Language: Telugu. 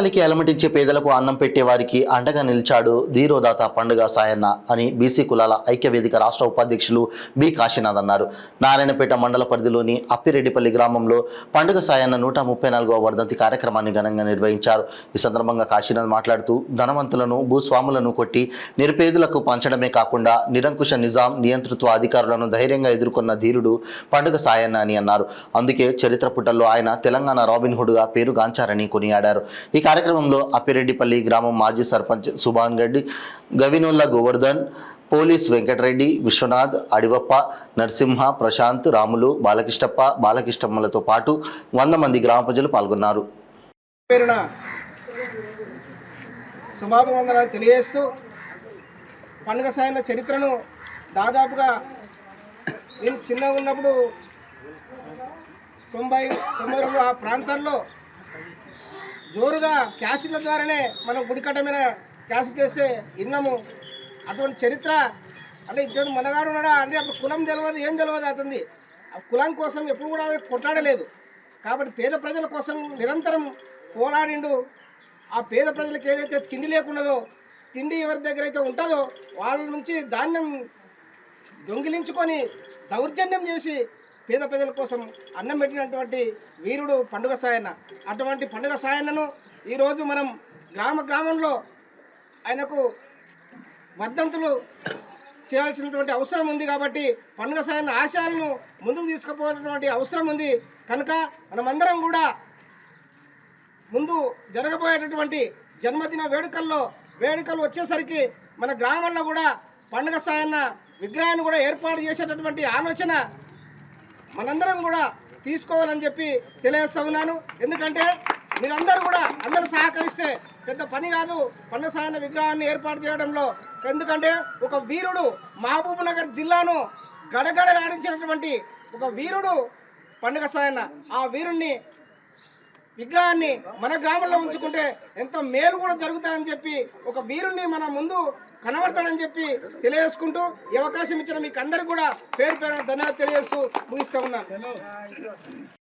ఆకలికి అలమటించే పేదలకు అన్నం పెట్టే వారికి అండగా నిలిచాడు ధీరోదాత పండుగ సాయన్న అని బీసీ కులాల ఐక్యవేదిక రాష్ట్ర ఉపాధ్యక్షులు బి కాశీనాథ్ అన్నారు. నారాయణపేట మండల పరిధిలోని అప్పిరెడ్డిపల్లి గ్రామంలో పండుగ సాయన్న 134వ వర్ధంతి కార్యక్రమాన్ని ఘనంగా నిర్వహించారు. ఈ సందర్భంగా కాశీనాథ్ మాట్లాడుతూ ధనవంతులను భూస్వాములను కొట్టి నిరుపేదలకు పంచడమే కాకుండా నిరంకుశ నిజాం నియంతృత్వ అధికారులను ధైర్యంగా ఎదుర్కొన్న ధీరుడు పండుగ సాయన్న అని అన్నారు. అందుకే చరిత్ర పుటల్లో ఆయన తెలంగాణ రాబిన్ హుడ్గా పేరుగాంచారని కొనియాడారు. ఈ కార్యక్రమంలో అప్పిరెడ్డిపల్లి గ్రామం మాజీ సర్పంచ్ సుభాన్ రెడ్డి, గవినోల్ల గోవర్ధన్, పోలీస్ వెంకటరెడ్డి, విశ్వనాథ్, అడివప్ప, నరసింహ, ప్రశాంత్, రాములు, బాలకృష్ణప్ప, బాలకృష్ణమ్మలతో పాటు 100 మంది గ్రామ ప్రజలు పాల్గొన్నారు. శుభాభివందనాలు తెలియజేస్తూ పండుగ సాయన్న చరిత్రను దాదాపుగా నేను చిన్నగా ఉన్నప్పుడు 90 ఆ ప్రాంతాల్లో జోరుగా క్యాషుల ద్వారానే మనం గుడికట్ట మీద క్యాష్ చేస్తే విన్నాము. అటువంటి చరిత్ర అంటే ఇద్దరు మనగాడు ఉన్నాడా అంటే అప్పుడు కులం తెలియదు, ఏం తెలియదు. అతనిది ఆ కులం కోసం ఎప్పుడు కూడా కొట్లాడలేదు. కాబట్టి పేద ప్రజల కోసం నిరంతరం పోరాడిండు. ఆ పేద ప్రజలకు ఏదైతే తిండి లేకున్నదో, తిండి ఎవరి దగ్గర అయితే ఉంటుందో వాళ్ళ నుంచి ధాన్యం దొంగిలించుకొని దౌర్జన్యం చేసి పేద ప్రజల కోసం అన్నం పెట్టినటువంటి వీరుడు పండుగ సాయన్న. అటువంటి పండుగ సాయన్నను ఈరోజు మనం గ్రామంలో ఆయనకు వర్ధంతులు చేయాల్సినటువంటి అవసరం ఉంది. కాబట్టి పండుగ సాయన్న ఆశయాలను ముందుకు తీసుకుపోవాల్సినటువంటి అవసరం ఉంది. కనుక మనమందరం కూడా ముందు జరగబోయేటటువంటి జన్మదిన వేడుకలు వచ్చేసరికి మన గ్రామంలో కూడా పండుగ సాయన్న విగ్రహాన్ని కూడా ఏర్పాటు చేసేటటువంటి ఆలోచన మనందరం కూడా తీసుకోవాలని చెప్పి తెలియజేస్తూ ఉన్నాను. ఎందుకంటే మీరందరూ కూడా అందరూ సహకరిస్తే పెద్ద పని కాదు పండుగ సాయన్న విగ్రహాన్ని ఏర్పాటు చేయడంలో. ఎందుకంటే ఒక వీరుడు మహబూబ్ నగర్ జిల్లాను గడగడలాడించినటువంటి ఒక వీరుడు పండుగ సాయన్న. ఆ వీరుణ్ణి విగ్రహాన్ని మన గ్రామంలో ఉంచుకుంటే ఎంతో మేలు కూడా జరుగుతాయని చెప్పి ఒక వీరుణ్ణి మన ముందు కనబడతాడని చెప్పి తెలియజేసుకుంటూ ఈ అవకాశం ఇచ్చిన మీకు అందరికీ కూడా పేరు ధన్యవాదాలు తెలియజేస్తూ ముగిస్తూ ఉన్నాను.